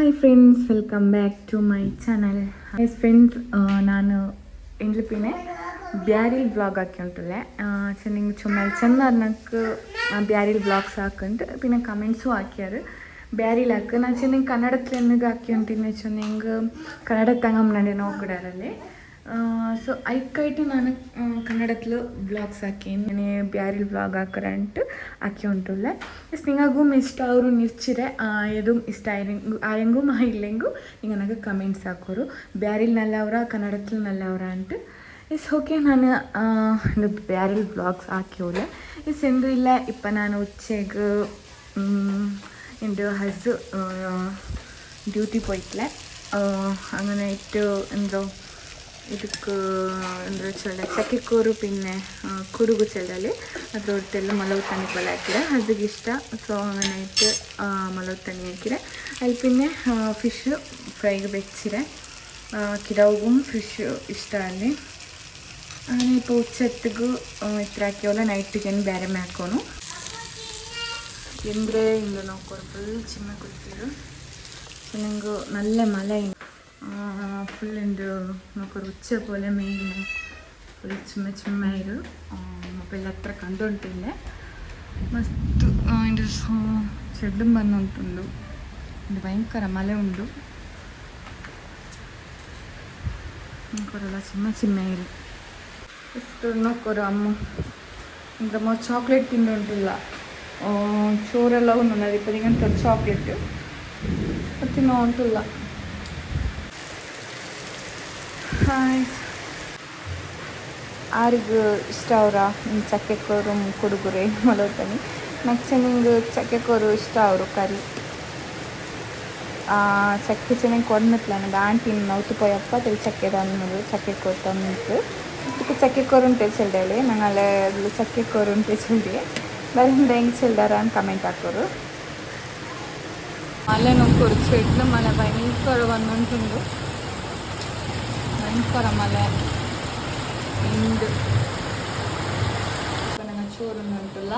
Hi friends, welcome back to my channel. Hi friends, ನಾನು ಎಂಡ್ಲಪಿನೇ ಬ್ಯಾರಿಲ್ vlog ആക്കിയിട്ടുള്ള ചെന്നിങ് ചുമ്മാ ചെന്നറിനക്ക് ಬ್ಯಾರಿಲ್ vlogs ಹಾಕಂಟು പിന്നെ ಕಮೆಂಟ್ಸು ಹಾಕ್ಯಾರು ಬ್ಯಾರಿಲಾಕ ನಾನು ಚೆನ್ನಂಗೆ ಕನ್ನಡത്തിൽ ಎನ್ನಿಗೆ ಹಾಕಿಂಟಿನ ಚೆನ್ನಂಗೆ ಕನ್ನಡ ತಂಗಮ್ಮನಡೆ ನೋಕಿಡಾರಲ್ಲಿ ಸೊ ಐಕಾಯ್ತು ನಾನು ಕನ್ನಡത്തിൽ വ്ളോഗ്സ് ಹಾಕಿ ಬ್ಯಾರಿಲ್ വ്ളോഗ് ಹಾಕರಂಟು ಹಾಕಿ ಉಂಟುಲ್ಲ ಎಸ್ ನಿಂಗಾಗೂ ಇಷ್ಟ ಅವರು ನಿರ್ಚಿರೆ ಎದು ಇಷ್ಟ ಆಯಂಗೂ ಇಲ್ಲೆಂಗೂ ಹಿಂಗೆ ನನಗೆ ಕಮೆಂಟ್ಸ್ ಹಾಕೋರು ಬ್ಯಾರಿಲ್ ನಲ್ಲವರ ಕನ್ನಡത്തിൽ ನಲ್ಲವರ ಅಂಟು ಎಸ್ ಓಕೆ ನಾನು இந்த ಬ್ಯಾರಿಲ್ വ്ളോഗ്സ് ಹಾಕಿಯೋಲೆ ಎಸ್ ಎಂದು ಇಲ್ಲ ಇಪ್ಪ ನಾನು ಉಚ್ಚೆಗೆ എൻ്റെ ഹസ് ഡ്യൂട്ടി പോയിട്ടില്ല അങ്ങനെ ഏറ്റവും എന്തോ ಇದಕ್ಕೆ ಅಂದರೆ ಚಳ್ಳೆ ಚಕ್ಕೆಕೂರು ಪಿನ್ನೆ ಕುಡುಗು ಚೆಲ್ಲಲಿ ಅದ್ರೊಟ್ಟೆಲ್ಲ ಮಲವು ತಣ್ಣಿ ಬಲ ಹಾಕಿರ ಹಸಿಗೆ ಇಷ್ಟ ಸೊ അങ്ങനെ ಇಟ್ಟು ಮಲವು ತಣ್ಣಿ ಹಾಕಿರೆ ಅಲ್ಲಿ ಪಿನ್ನೆ ಫಿಶ್ ಫ್ರೈಗೆ ಬೆಚ್ಚಿರೆ ಕಿಡವುಗೂ ಫಿಶ್ ಇಷ್ಟ ಅಲ್ಲಿ അങ്ങനെ ഇപ്പോൾ ഉച്ചത്തിക്ക് ഇത്ര ആക്കിയോലെ നൈറ്റിಗೆ ಬೇರೆ ಮ್ಯಾಕೋನು ಎಂದರೆ ಇಂದು ನೋಡ್ಕೊಡು ಫುಲ್ ಚಿಮ್ಮೆ ಕೊಡ್ತಿರು ನನಗೆ നല്ല ಮಳೆ ഫുൾ ഉണ്ട് നോക്കൊരു ഉച്ച പോലെ മെയിൻ ഫുൾ ചുമ്മ മൊബൈൽ അത്ര കണ്ടുകൊണ്ടില്ല മസ്ತ್ അതിൻ്റെ ചെടും വന്നുಂಟುಂಡು ಇದು ಭಯಂಕರ ಮಳೆ ಉಂಟು ನೋಕೊರಲ್ಲ ಚಿಮ್ಮ ಇರು ಎಷ್ಟು ನೋಕೊರು ಅಮ್ಮ ಅಂದ್ರೆ ಚಾಕ್ಲೇಟ್ ತಿಂದುಂಟಿಲ್ಲ ಚೋರೆಲ್ಲ ಉಂಟು ಇಪ್ಪತ್ತಿಗಂತ ಚಾಕ್ಲೇಟ್ ತಿನ್ನೋ ಉಂಟಿಲ್ಲ ಹಾಯ್ ಆರಿಗೂ ಇಷ್ಟ ಅವರ ಚಕ್ಕೆಕೋರು ಕುಡುಗುರೆ ಮಲೋತನಿ ನೆಕ್ಸ್ಟ್ ನಿಂಗೆ ಚಕ್ಕೆಕೋರು ಇಷ್ಟ ಅವರು ಕರಿ ಚಕ್ಕೆ ಚೆನ್ನಾಗಿ ಕೊಡ್ಮಿತ್ಲ ನನಗೆ ಆಂಟಿ ನೌತು ಪೋಯಪ್ಪ ತೆಲ್ ಚಕ್ಕೆ ತಂದು ಚಕ್ಕೆಕೋರು ತಂದಿತ್ತು ಇದಕ್ಕೆ ಚಕ್ಕೆಕೋರು ಉಂಟೆ ಚೆಲ್ದೇಳಿ ನಂಗೆ ಅಲ್ಲೇ ಅದು ಚಕ್ಕೆಕೋರು ಉಂಟೆ ಚೆಲ್ದಿ ಬರಿಂದ ಹೆಂಗೆ ಚೆಲ್ದಾರ ಅಂತ ಕಮೆಂಟ್ ಹಾಕೋರು ಮಳೆ ನೋಡ್ಕೋರು ಚೆಟ್ಲು ಮಳೆ ಭಯಂಕರ ಒಂದುಂಟುಂಡು ಭಯಂಕರ ಮಳೆ ಇಂದು ನನಗೆ ಚೂರು ಉಂಟಲ್ಲ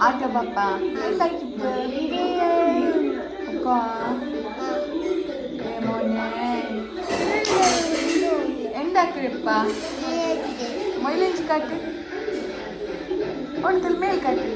ಆಟೋ ಬಾಪ ಎಲ್ಲಾಕಿತ್ತು മോനെ എന്താക്കിപ്പ മൈലേജ് കാട്ട് ഒന്നിൽ മേൽ കാട്ട്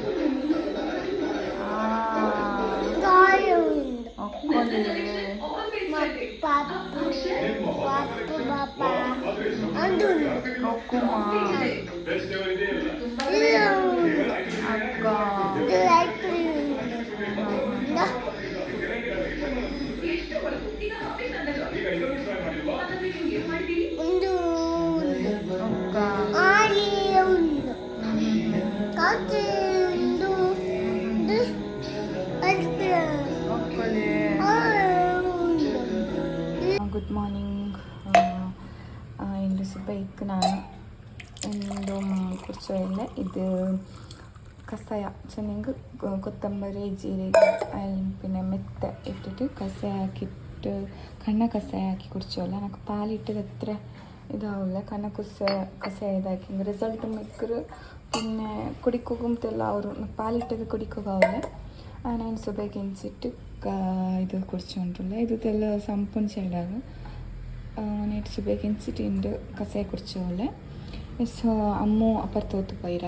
ಗುಡ್ ಮಾರ್ನಿಂಗ್ ಇಂದು ಸುಬೈಕ್ ನಾನು ಇಂದು ಕುರ್ಚೋಲ್ಲ ಇದು ಕಷಾಯ ಚೆನ್ನಾಗಿ ಕೊತ್ತಂಬರಿ ಜೀರಿಗೆ പിന്നെ ಮೆತ್ತೆ ಇಟ್ಟಿಟ್ಟು ಕಷಾಯ ಹಾಕಿಟ್ಟು ಕಣ್ಣ ಕಷಾಯ ಹಾಕಿ ಕುಡ್ಚೋಲ್ಲ ನನಗೆ പാലിട്ടത് അത്ര ഇതാവില്ല കണ്ണ കഷായ ഇതാക്കി റിസൾട്ട് മിക്കറ് പിന്നെ കുടിക്കുമ്പോഴെല്ല അവർ പാലിട്ടത് കുടിക്കുകയാവില്ല ನಾನು ಸುಬೈಗೆ ಎನ್ಸಿಟ್ಟು ಇದು ಕುಡ್ಚೊಂಡ್ರಲ್ಲ ಇದೆಲ್ಲ ಸಂಪೂರ್ಣ ಚೆಲ್ಲಾಗ ನೆಟ್ಟು ಸುಬೈಗೆ ಎನ್ಸಿಟ್ಟು ಇಂಡು ಕಷಾಯ ಕುಡ್ಚೋಲ್ಲ ಸೊ ಅಮ್ಮು ಅಪರ್ತೋತು ಪೈರ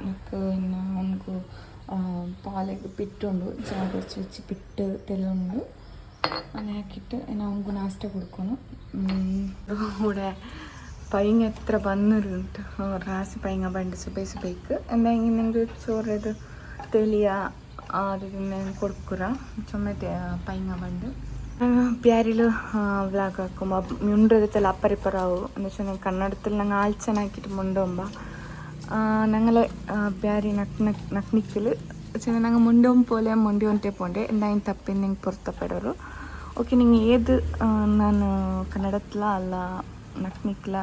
నాకు ಇನ್ನು ಅವನಿಗೂ ಪಾಲಿಗೆ ಪಿಟ್ಟುಂಡು ಜಾಗ വെച്ച് പിട്ട് തെല്ലുണ്ട് അങ്ങനെ ആക്കിയിട്ട് ഇന്ന് അവനിಗೂ നാസ്ത കൊടുക്കണം കൂടെ പൈങ്ങ എത്ര വന്നിരുണ്ട് റാസി പൈങ്ങ ബണ്ട് സുബൈക്ക് എന്തെങ്കിലും നിങ്ങൾ ചോറത് തെളിയ ಅದು ಕೊಡ್ಕುರ ಚೊಮ್ಮೆ ಪೈಂಗ ಬಂದು ಬ್ಯಾರಿಲು ವ್ಲಾಗ್ ಹಾಕೊಂಬ ಮುಂಡ್ರದತ್ತೆಲ್ಲ ಅಪ್ಪರಿಪರಾವು ಅಂದ್ರೆ ಚೆನ್ನಾಗಿ ಕನ್ನಡದಲ್ಲಿ ನಂಗೆ ಆಳ್ ಚೆನ್ನಾಗಿಟ್ಟು ಮುಂಡೊಂಬ ഞങ്ങളെ ಬ್ಯಾರಿ നക്നിക്കൽ ഞങ്ങൾ മുണ്ടോം പോലെ മുണ്ടി ഒntടെ പോണ്ടേ എന്തായാലും തപ്പി നിങ്ങൾ പുറത്തപ്പെടോರು ಓಕೆ ನಿಂಗೆ ಏದು ನಾನು ಕನ್ನಡತ್ಲ ಅಲ್ಲ ನಕ್ನಿಕ್ಲ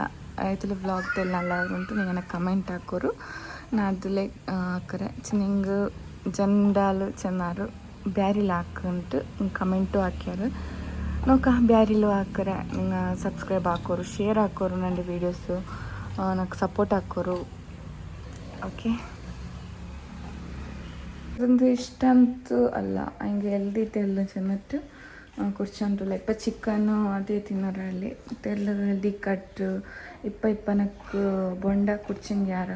ಐತಲ ವ್ಲಾಗ್ದೆಲ್ಲ ಅಲ್ಲ ಉಂಟು ನೀವು ಕಮೆಂಟ್ ಹಾಕೋರು ನಾ ಅದಲ್ಲೇ ಹಾಕರೆ ನಿಂಗೆ ಜಂಡಾಲು ಚೆన్నారు ಬ್ಯಾರಿಲ್ ಹಾಕಂಟು ಕಮೆಂಟು ಹಾಕ್ಯಾರು ನೋಕ ಬ್ಯಾರಿಲು ಹಾಕರೆ ನಿಂಗೆ ಸಬ್ಸ್ಕ್ರೈಬ್ ಹಾಕೋರು, ಶೇರ್ ಹಾಕೋರು, ನನ್ನ ವೀಡಿಯೋಸು ನನಗೆ ಸಪೋರ್ಟ್ ಹಾಕೋರು. ಓಕೆ, ಅದೊಂದು ಇಷ್ಟ ಅಂತೂ ಅಲ್ಲ, ಹಂಗೆ ಎಲ್ದಿ ತೆಲ್ಲು ಚೆನ್ನಟ್ಟು ಕುರ್ಚಂಟುಲ್ಲ ಇಪ್ಪ ಚಿಕನ್ನು ಅದೇ ತಿನ್ನೋರಲ್ಲಿ ತೆಲ್ಲು ಹೆಲ್ದಿ ಕಟ್ ಇಪ್ಪನಕ್ಕೆ ಬೊಂಡ ಕುರ್ಚಂಗೆ ಯಾರ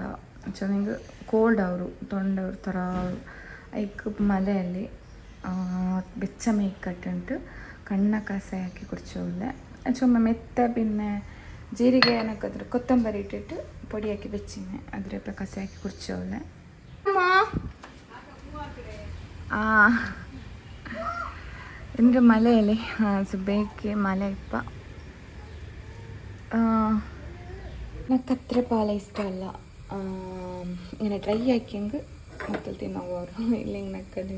ಚೆನ್ನಾಗಿ ಕೋಲ್ಡ್ ಅವರು ತೊಂಡವ್ರ ಥರ ಐಕ್ ಮಲೆಯಲ್ಲಿ ಬೆಚ್ಚ ಮೇಯ್ಕ್ ಕಟ್ಟುಂಟು ಕಣ್ಣ ಕಸಾಯ ಹಾಕಿ ಕುರ್ಚೋಲ್ಲ ಚುಮ್ಮ ಮೆತ್ತ ಪಿನ್ನೆ ಜೀರಿಗೆ ಏನಕ್ಕಾದ್ರೆ ಕೊತ್ತಂಬರಿ ಇಟ್ಟಿಟ್ಟು ಪೊಡಿ ಹಾಕಿ ಬೆಚ್ಚಿನೆ ಅದ್ರ ಕಸಾಯ ಹಾಕಿ ಕುರ್ಚೋಲ್ಲ. ಅಂದರೆ ಮಲೆಯಲ್ಲಿ ಬೇಕೆ ಮಲೆ ಇಪ್ಪ నాకు ಕತ್ತರೆ ಪಾಲ ಇಷ್ಟ ಅಲ್ಲ. ಇನ್ನು ಡ್ರೈ ಹಾಕಿಂಗ್ ಮತ್ತೆ ತಿನ್ನೋವರು ಇಲ್ಲಿ ಹಿಂಗೆ ನಕ್ಕದು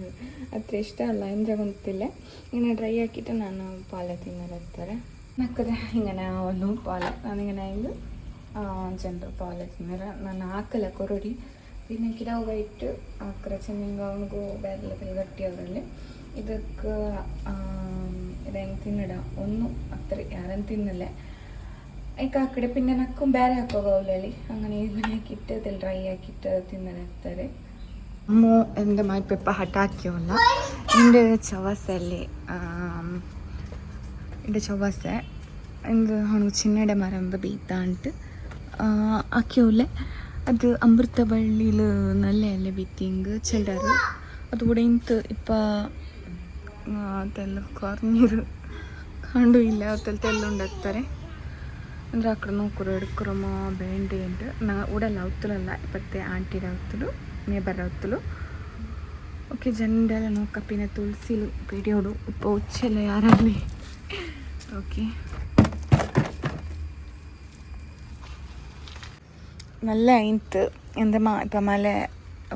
ಹತ್ರ ಇಷ್ಟ ಅಲ್ಲ ಅಂದರೆ ಗೊತ್ತಿಲ್ಲ. ಇನ್ನು ಡ್ರೈ ಹಾಕಿಟ್ಟು ನಾನು ಪಾಲ ತಿನ್ನೋರ್ತಾರೆ ನಕ್ಕದೆ ಹಿಂಗೆ ನಾವು ಪಾಲ ನನಗೆ ಇದು ಜನರು ಪಾಲ ತಿನ್ನೋರ ನಾನು ಹಾಕಲ್ಲ ಕೊರಡಿ പിന്നെ ಗಿಡವಾಗ ಇಟ್ಟು ಹಾಕ್ರೆ ಚೆನ್ನಿಂಗ ಅವನಿಗೂ ಬೇರೆಲ್ಲ ಗಟ್ಟಿ ಅವರಲ್ಲಿ ಇದಕ್ಕೆ ಇದು ಹೆಂಗೆ ತಿನ್ನಡ ಒಂದು ಹತ್ರ ಯಾರನ್ನು ತಿನ್ನಲ್ಲ ಈಗ ಆ ಕಡೆ ಪಿನ್ನೆ ನಕ್ಕು ಬೇರೆ ಹಾಕೋಗ ಅವಲಲ್ಲಿ ಹಂಗೆ ಇದನ್ನ ಹಾಕಿಟ್ಟು ಅದೆಲ್ಲ ಡ್ರೈ ಹಾಕಿಟ್ಟು ತಿನ್ನಲಾಗ್ತಾರೆ. ಅಮ್ಮು ಎಂದ ಮಾಯ್ಪೆಪ್ಪ ಹಟಾಕಿಯವಲ್ಲ ಇಂಡು ಚವಾಸಲ್ಲಿ ಇಂಡು ಚವಾಸೆ ಇಂದು ಅವನಿಗೆ ಚಿನ್ನಡೆ ಮರಂದು ಬೀತಾಂಟು ಹಾಕಿಯವಲೆ ಅದು ಅಮೃತ ಬಳ್ಳಿಲು ನಲ್ಲೆಯಲ್ಲೇ ಬಿತ್ತಿಂಗ್ ಚೆಲ್ಡರು ಅದು ಉಡೆಂತು ಇಪ್ಪ ತೆಲ್ಲು ಕಾರ್ನೀರು ಕಂಡು ಇಲ್ಲ ಅವತ್ತೆಲ್ಲ ತೆಲ್ಲುಂಡಾಕ್ತಾರೆ ಅಂದರೆ ಅక్కడ ನೋಕರು ಎಡ್ಕರಮ್ಮ ಬೇಂಡಿ ಉಂಟು ನಾ ಉಡಲ್ಲ ಅವತ್ತಲಲ್ಲ ಇಪ್ಪತ್ತೆ ಆಂಟಿರ ಅವತ್ತಲು ನೇಬರ್ ಅವತ್ತಲು. ಓಕೆ ಜಂಡೆಲ್ಲ ನೋಕಪ್ಪಿನ ತುಳಸಿಲು ಪಿಡಿಯೋಡು ಉಪ್ಪ ಉಚ್ಚೆಲ್ಲ ಯಾರಲ್ಲಿ. ಓಕೆ നല്ല ಇಂತು ಎಂದ ಇಪ್ಪ ಮಲೆ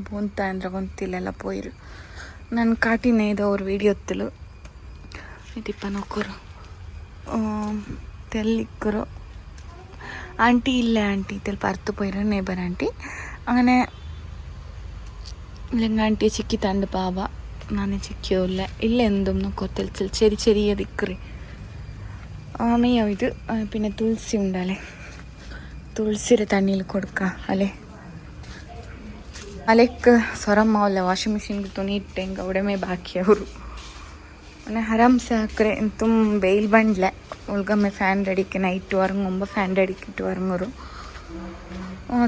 ಬಂತ ಅಂದ್ರೆ ಗೊಂತಿಲ್ಲೆಲ್ಲ ಪೋಯಿರು ನಾನು ಕಾಟಿನೇ ಇದು ಅವ್ರ ವೀಡಿಯೋ ಹೊತ್ತಲು ಇದಿಪ್ಪ ನೋಕೋರು ತೆಲ್ಲಿಕ್ಕರು ಆಂಟಿ ಇಲ್ಲೇ ಆಂಟಿ ತೆಲ್ಪ ಅರ್ತು ಪೋಯಿರು ನೇಬರ್ ಆಂಟಿ അങ്ങനെ ഇല്ലെങ്കിൽ ആൻറ്റി ചിക്കി തണ്ട് പാവ നാനേ ചിക്കിയോല്ല ഇല്ല എന്തും നോക്കോത്തിൽ ചെറിയ ദിക്കറി മെയ്യോ ഇത് പിന്നെ തുളസി ഉണ്ടല്ലേ ತುಳಸಿರ ತಣ್ಣೀಲಿ ಕೊಡ್ಕ ಅಲೆ ಅಲೆಕ್ಕೆ ಸೊರಮ್ಮಲ್ಲ ವಾಷಿಂಗ್ ಮಿಷಿನ್ಗೆ ತುನಿ ಇಟ್ಟೆ ಹಿಂಗೆ ಉಡೆಮೆ ಬಾಕಿ ಅವರು ಮನೆ ಆರಾಮ್ಸೆ ಹಾಕ್ರೆ ತುಮ್ ಬೇಯ್ಲ್ ಬಂಡ್ಲೆ ಉಳ್ಗಮ್ಮೆ ಫ್ಯಾನ್ ರೆಡಿಕ್ಕೆ ನೈಟ್ ವರ್ಂಗೊಬ್ಬ ಫ್ಯಾನ್ ರೆಡಿಕ್ಕೆ ಇಟ್ಟು ವರ್ಂಗರು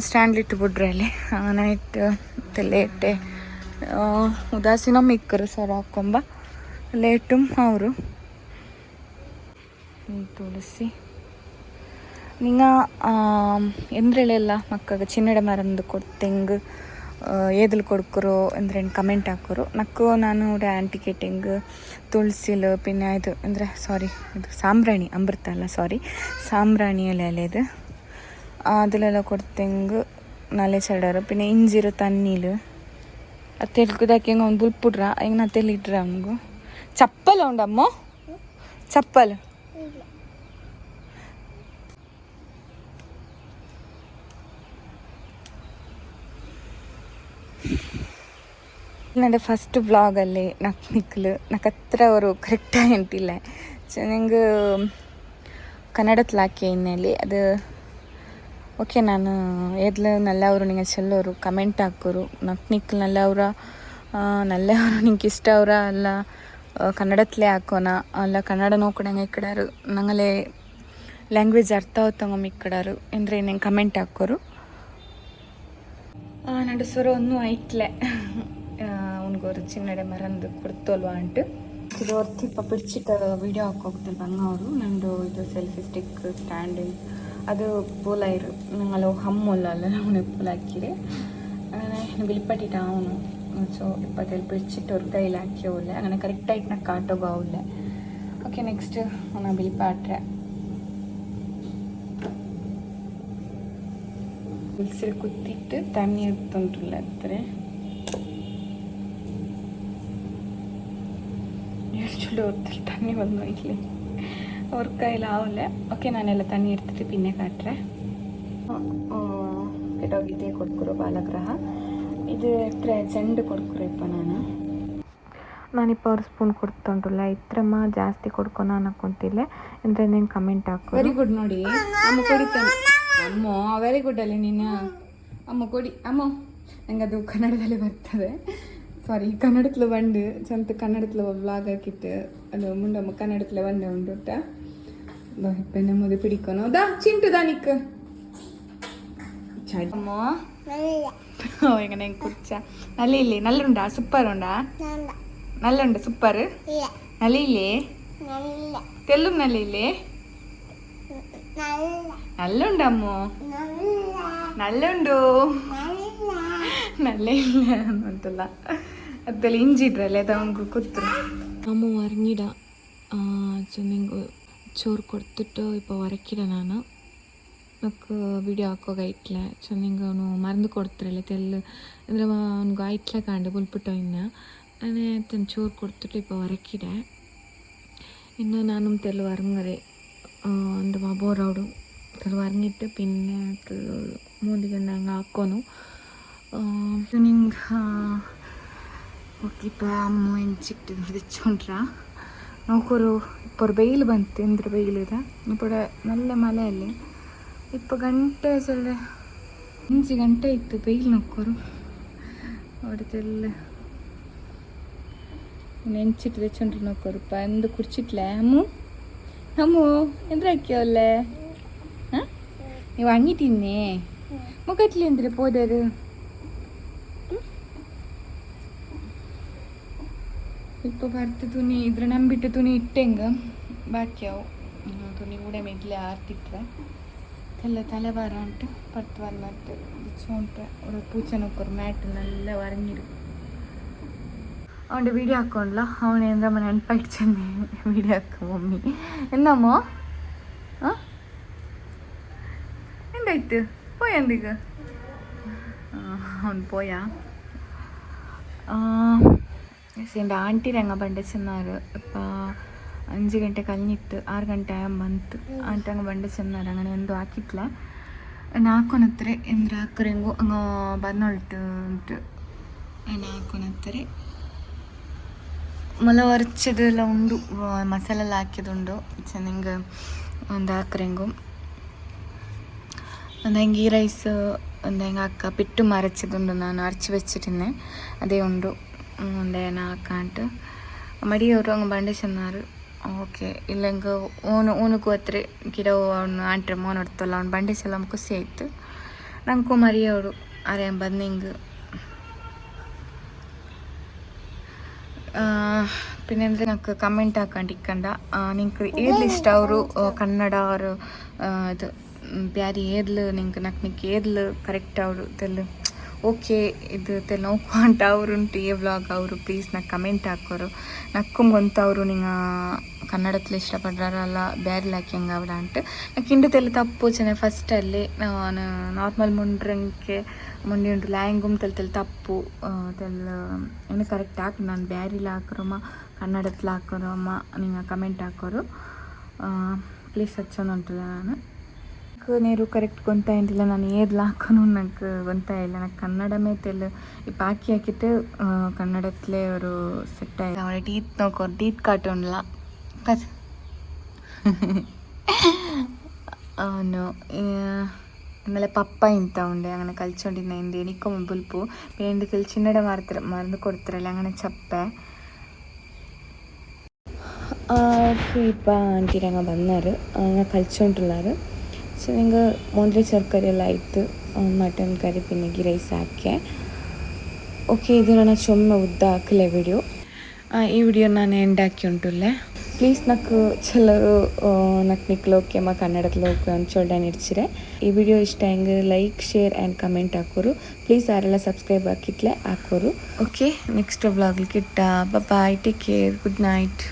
ಸ್ಟ್ಯಾಂಡ್ಲಿಟ್ಟು ಬಿಡ್ರೆ ಅಲ್ಲಿ ನೈಟ್ ಲೇಟೆ ಉದಾಸಿನ ಮಿಕ್ಕರು ಸೊರ ಹಾಕೊಂಬ ಲೇಟು ಅವರು ತುಳಸಿ ನಿಂಗ ಎಂದ್ರೆಲ್ಲ ಮಕ್ಕಗ ಚಿನ್ನಡ ಮರಂದು ಕೊಡ್ತೆಂಗ್ ಏದಲು ಕೊಡ್ಕರು ಅಂದ್ರೆ ಕಮೆಂಟ್ ಹಾಕೋರು ನಕ್ಕು ನಾನು ಆ್ಯಂಟಿ ಕೆಟ್ಟಿಂಗ್ ತುಳಸಿಲು ಪಿನ್ನ ಇದು ಅಂದರೆ ಸಾರಿ ಇದು ಸಾಂಬ್ರಾಣಿ ಅಮೃತ ಅಲ್ಲ ಸಾರಿ ಸಾಂಬ್ರಾಣಿ ಎಲೆ ಇದು ಅದಲೆಲ್ಲ ಕೊಡ್ತೆಂಗ್ ನಲೆ ಚಡರು ಪಿನ್ನ ಇಂಜಿರು ತಣ್ಣೀಲು ಅದು ತೆಲ್ಕುದಾಕಿ ಹೆಂಗೆ ಅವ್ನು ಬುಲ್ಪುಡ್ರ ಹೆಂಗೆ ನಾ ತೆಲಿಟ್ರ ಅವನಿಗೂ ಚಪ್ಪಲ್ ಉಂಡಮ್ಮ ಚಪ್ಪಲ್ ನನ್ನ ಫಸ್ಟ್ ವ್ಲಾಗಲ್ಲಿ ನಕ್ನಿಕ್ಲು ನಕ್ಕತ್ರ ಅವರು ಕರೆಕ್ಟಾಗಿ ಎಂಟಿಲ್ಲ ನನಗೆ ಕನ್ನಡത്തിൽ ಹಾಕಿ ಇನ್ನಲ್ಲಿ ಅದು ಓಕೆ ನಾನು ಏದ್ಲು ನಲ್ಲವರು ನಿಂಗೆ ಚೆಲ್ಲೋರು ಕಮೆಂಟ್ ಹಾಕೋರು ನಕ್ನಿಕ್ಲು ನಲ್ಲವರ ನಲ್ಲವರು ನಿಂಗೆ ಇಷ್ಟ ಅವರ ಅಲ್ಲ ಕನ್ನಡತ್ಲೇ ಹಾಕೋಣ ಅಲ್ಲ ಕನ್ನಡ ನೋಡ್ಕೊಂಡಂಗೆ ಇಕ್ಕಡಾರು ನಂಗಲೇ ಲ್ಯಾಂಗ್ವೇಜ್ ಅರ್ಥ ಆಗುತ್ತಂಗ ಇಕ್ಕಡಾರು ಅಂದರೆ ನಂಗೆ ಕಮೆಂಟ್ ಹಾಕೋರು ನಡು ಸ್ವರ ಒന്നും ಆಯ್ತಲೆ ಅವನಿಗೋರು ಚಿನ್ನಡೆ ಮರಂದು ಕೊಡ್ತೋಲ್ವಾ ಅಂಟು ಇದು ಹೊರ್ತಿಪ್ಪ ಬಿಡ್ಚಿಟ್ಟ ವೀಡಿಯೋ ಹಾಕೋಗ್ತಿಲ್ಲ ಬಂಗ ಅವರು ನಂದು ಇದು ಸೆಲ್ಫಿ ಸ್ಟಿಕ್ ಸ್ಟ್ಯಾಂಡ್ ಅದು ಪೂಲ ಇರು ನಂಗಲ್ಲ ಹಮ್ಮಲ್ಲ ಅಲ್ಲ ಅವನೇ ಪೂಲ ಹಾಕಿರಿ ಬಿಲ್ಪಟ್ಟಿಟ್ಟ ಅವನು ಸೊ ಇಪ್ಪತ್ತೆಲ್ಲ ಬಿಡ್ಚಿಟ್ಟು ಅವ್ರ ಕೈಲಿ ಹಾಕಿ ಹೋಗ್ಲೆ അങ്ങനെ ಕರೆಕ್ಟಾಗಿ ನಾ ಕಾಟೋಗ ಹೋಗ್ಲೆ. ಓಕೆ ನೆಕ್ಸ್ಟ್ ನಾನು ಬಿಲ್ಪಾಟ್ರೆ ತುಳಸಿರು ಕುತ್ತಿಟ್ಟು ತಣ್ಣಿ ಇರ್ತುಂಟುಲ್ಲ ಹತ್ರ ಎಷ್ಟು ಚಲೋ ಓದ್ತಿಲ್ಲ ತಣ್ಣಿ ಬಂದು ಇಲ್ಲಿ ಅವ್ರ ಕೈಲಿ ಆವಲೆ. ಓಕೆ ನಾನೆಲ್ಲ ತಣ್ಣಿ ಇರ್ತಿದ್ದೆ ಪಿನ್ನೆ ಕಾಟ್ರೆ ಕೆಟ್ಟೋಗಿದ್ದೆ ಕೊಡ್ಕೊರು ಬಾಲಗ್ರಹ ಇದು ಹತ್ರ ಚೆಂಡು ಕೊಡ್ಕೊರಪ್ಪ ನಾನು ನಾನಿಪ್ಪ ಅವ್ರು ಸ್ಪೂನ್ ಕೊಡ್ತೊಂಡ್ರಲ್ಲ ಇತ್ರಮ್ಮ ಜಾಸ್ತಿ ಕೊಡ್ಕೊನ ಅನ್ನಕೊಂತಿಲ್ಲ ಅಂದರೆ ನೀನು ಕಮೆಂಟ್ ಹಾಕೋ. ವೆರಿ ಗುಡ್ ನೋಡಿ ಅಮ್ಮ ಕೊಡಿತಾನೆ. ಅಮ್ಮ ವೆರಿ ಗುಡ್ ಅಲ್ಲಿ ನೀನು ಅಮ್ಮ ಕೊಡಿ ಅಮ್ಮ. ನಂಗೆ ಅದು ಕನ್ನಡದಲ್ಲಿ ಬರ್ತದೆ, ಸಾರಿ ಕನ್ನಡத்தில் ಬಂದು ಚಂತ ಕನ್ನಡத்தில் ವ್ಲಾಗ್ ಹಾಕಿಟ್ಟು ಅದು ಮುಂಡಮ್ಮ ಕನ್ನಡத்தில் ಬಂದೆ ಉಂಟು இப்போ நம்மது பிடிக்கணும் அதா சிண்டு தானிக்கு அம்மா எங்க குடிச்சா நல்ல இல்லே நல்லுண்டா சூப்பர் உண்டா நல்லுண்டு சூப்பர் நல்ல இல்லே தெல்லும் நல்ல இல்லே நல்லுண்டு அம்மோ நல்லுண்டு நல்ல ಇಲ್ಲ ಅಂತಲ್ಲ ಅದೆಲ್ಲ ಇಂಜಿಡ್ರಲ್ಲ ಅದು ಅವನಿಗೆ ಕೂತ್ರು ಅಮ್ಮ ಹೊರಗಿಡ ನಿಂಗೆ ചോറ് കൊടുത്തിട്ട് ഇപ്പോൾ വരക്കിട ನಾನು നമുക്ക് വീഡിയോ ആക്കുക ഇಟ್ಲೆ ಚೆನ್ನಿಂಗೆ ಅವನು ಮರಂದು ಕೊಡ್ತಿರಲ್ಲ ತೆಲ್ಲು ಅಂದರೆ ಅವ್ನಿಗೆ ಇಟ್ಲೆ ಕಾಂಡು ಬುಲ್ಪಿಟ್ಟು ಇನ್ನು അങ്ങനെ ತನ್ನ ചോറ് കൊടുത്തിട്ട് ഇപ്പോൾ വരക്കിಡ ഇന്ന് ഞാനും തെല്ല് വരങ്ങരെ എൻ്റെ ಬೋರವಡು തെല്ല് വരങ്ങിട്ട് പിന്നെ മൂന്നിಗೆ അങ്ങ് ಹಾಕೋನು ನಿಂಗೆ ഓക്കെ ഇപ്പോൾ അമ്മ എഞ്ചിട്ട് വെച്ചോണ്ടാ നോക്കൊരു ഇപ്പോൾ ഒരു വെയിൽ ಬಂತು എന്തൊരു വെയിലിದೆ ഇപ്പോൾ നല്ല മലയല്ലേ ഇപ്പോൾ ಗಂಟೆ ചെല്ല 5 ಗಂಟೆ ಇತ್ತು വെയിൽ നോക്കൊരു അവിടുത്തെല്ല ನೆಂಚಿಟ್ಟು വെച്ചോണ്ട് നോക്കൊരു ഇപ്പം എന്ത് കുടിച്ചിട്ടില്ലേ അമ്മു അമ്മു എന്തൊക്കെയല്ലേ ನೀವು ಹಂಗಿ ತಿನ್ನಿ ಮುಖತ್ಲಿ ಅಂದ್ರೆ പോದರು ഇപ്പോൾ വറുത്ത് തുണി ഇದ್ರ ನಂಬಿಟ್ಟು തുണി ಇಟ್ಟೆಂಗೆ ബാക്കിയാവും തുണി കൂടെ മെഗ്ലെ ആർത്തിಟ್ರೆ ಎಲ್ಲ തല വരാണ്ട് പത്ത് വന്നിട്ട് വെച്ചോണ്ട് ഒരു പൂച്ച നോക്കൊരു മാറ്റ് നല്ല വരഞ്ഞിരും അവൻ്റെ വീഡിയോ ആക്കോണ്ടല്ല അവനെ എന്താ ನೆನಪಾയിട്ട് ಚೆನ್ನೆ വീഡിയോ ആക്കും മമ്മി എന്നമ്മോ എന്തായിട്ട് പോയാ എന്തിക്ക് അവൻ പോയാ എൻ്റെ ആൻറ്റി രംഗ ಬಂಡೆ ചെന്നാറ് ഇപ്പോൾ 5 ಗಂಟೆ കഴിഞ്ഞിട്ട് 6 ಗಂಟೆ ಬಂತು ಆಂಟಿ ಹಂಗೆ ಬಂಡೆ ചെന്നാറ് അങ്ങനെ എന്തോ ആക്കിയിട്ടില്ല നാക്കൊനത്രേ എന്ത് ആക്കರೆಂಗೋ അങ്ങ് ಬಂದೊಳ್ತು ಉಂಟು നാക്കൊനത്രേ ಮೊಲ ಒರಚದೆಲ್ಲ ಉಂಡು ಮಸಾಲೆಲ್ಲ ಹಾಕಿದುಂಡು ಚೆನ್ನಿಂಗೆ ಒಂದು ಹಾಕರೆಂಗು ಒಂದು ಹೆಂಗೆ ಈ ರೈಸ್ ಒಂದು ಹೆಂಗೆ ಹಾಕ ಪಿಟ್ಟು ಮರಚದುಂಡು ನಾನು ಅರಚಿ വെച്ചിട്ടിന്നെ അതേ ഉണ്ടു ಒಂದೇನ ಹಾಕಂಟು ಮಡಿಯವರು ಹಂಗೆ ಬಂಡೆ ಚೆన్నారు ಓಕೆ ಇಲ್ಲಂಗೆ ಓನಕ್ಕೆ ಹೋತ್ರೆ ಗಿಡ ಅವನು ಆಂಟ್ರೆ ಮೋನೊಡ್ತಲ್ಲ ಅವ್ನು ಬಂಡೆ ಚೆಲ್ಲ ಖುಷಿ ಆಯಿತು ನಂಗೂ ಮರಿಯವರು ಅರೆ ಬಂದಿಂಗೆ പിന്നെ ಅಂದರೆ ನಂಗೆ ಕಮೆಂಟ್ ಹಾಕೊಂಡು ಇಕ್ಕಂಡ ನಿಂಗೆ ಏರ್ಲಿ ಇಷ್ಟ ಅವರು ಕನ್ನಡ ಅವರು ಇದು ಬ್ಯಾರಿ ಏರ್ಲು ನಿಂಗೆ ನಿಂಗೆ ಏರ್ಲು ಕರೆಕ್ಟ್ ಅವರು ತೆಲ್ಲು ಓಕೆ ಇದು ತೆಲ್ ನೋವು ಅಂತ ಅವರುಂಟು ಈ ವ್ಲಾಗ್ ಅವರು ಪ್ಲೀಸ್ నాకు ಕಮೆಂಟ್ ಹಾಕೋರು ನಕ್ಕು ಗೊಂತವರು ನಿಂಗೆ ಕನ್ನಡത്തിൽ ಇಷ್ಟಪಡ್ರಾರಲ್ಲ ಬ್ಯಾರಿಲ್ ಹಾಕ್ಯಂಗೆ ಅವಡ ಅಂಟು నాకు ಇಂಡು ತೆಲ್ಲು ತಪ್ಪು ಚೆನ್ನ ಫಸ್ಟಲ್ಲಿ ನಾನು ನಾರ್ಮಲ್ ಮುಂಡ್ರಂಗೆ ಮುಂಡಿ ಉಂಟು ಲ್ಯಾಂಗುಮ್ ತೆಲ್ ತಪ್ಪು ತೆಲ್ಲು ಇನ್ನು ಕರೆಕ್ಟ್ ಹಾಕಿ ನಾನು ಬ್ಯಾರಿಲ್ ಹಾಕೋರಮ್ಮ ಕನ್ನಡത്തിൽ ಹಾಕೋರಮ್ಮ ನಿಂಗೆ ಕಮೆಂಟ್ ಹಾಕೋರು ಪ್ಲೀಸ್ ಹಚ್ಚೋದು ಉಂಟು ನಾನು ನೀರು ಕರೆಕ್ಟ್ ಗೊತ್ತಾಯಿಲ್ಲ ನಾನು ಏದ್ಲ ಹಾಕೋನು ನಂಗೆ ಗೊತ್ತಾಯಿಲ್ಲ నాకు ಕನ್ನಡమే తెలు இப்போ ಹಾಕಿಟ್ಟು ಕನ್ನಡത്തിലെ ഒരു സെറ്റായി അവിടെ ടീത്ത് നോക്കോ ടീത്ത് കാട്ടുന്നില്ല ಅವನು ಆಮೇಲೆ ಪಪ್ಪ ಇಂತ ಉಂಡೆ അങ്ങനെ കളിച്ചോണ്ടിരുന്ന എൻ്റെ എനിക്കോ മുമ്പിൽപ്പൂ പിന്നെ എൻ്റെ ചിന്നട മറന്ന് കൊടുത്തിരല്ല അങ്ങനെ ചപ്പ ഇപ്പം ആಂಟಿರಂಗ ಬಂದರು അങ്ങനെ കളിച്ചോണ്ടുള്ളാರು ಸೊ ನಿಂಗೆ ಮೊದಲೇ ಚರ್ಕರಿ ಎಲ್ಲ ಆಯಿತು ಮಟನ್ ಕರಿ പിന്നെ ಗೀ ರೈಸ್ ಹಾಕಿ ಓಕೆ ಇದು ನನ್ನ ಚೊಮ್ಮೆ ಉದ್ದ ಹಾಕಲೆ ವಿಡಿಯೋ ಈ ವಿಡಿಯೋ ನಾನು ಎಂಡ್ ಹಾಕಿ ಉಂಟುಲ್ಲೆ ಪ್ಲೀಸ್ నాకు ചിലರು నాకు ನಿಕ್ಲು ಓಕೆ ಮಾ ಕನ್ನಡದಲ್ಲಿ ಓಕೆ ಅಂತ ಚೊಲ್ಡಾನ್ ಇಡ್ಸಿರೆ ಈ ವಿಡಿಯೋ ಇಷ್ಟ ಹೆಂಗೆ ಲೈಕ್ ಶೇರ್ ಆ್ಯಂಡ್ ಕಮೆಂಟ್ ಹಾಕೋರು ಪ್ಲೀಸ್ ಯಾರೆಲ್ಲ ಸಬ್ಸ್ಕ್ರೈಬ್ ಹಾಕಿಟ್ಲೆ ಹಾಕೋರು ಓಕೆ ನೆಕ್ಸ್ಟ್ ವ್ಲಾಗ್ಲಿ ಕಿಟ್ಟ bye take care good night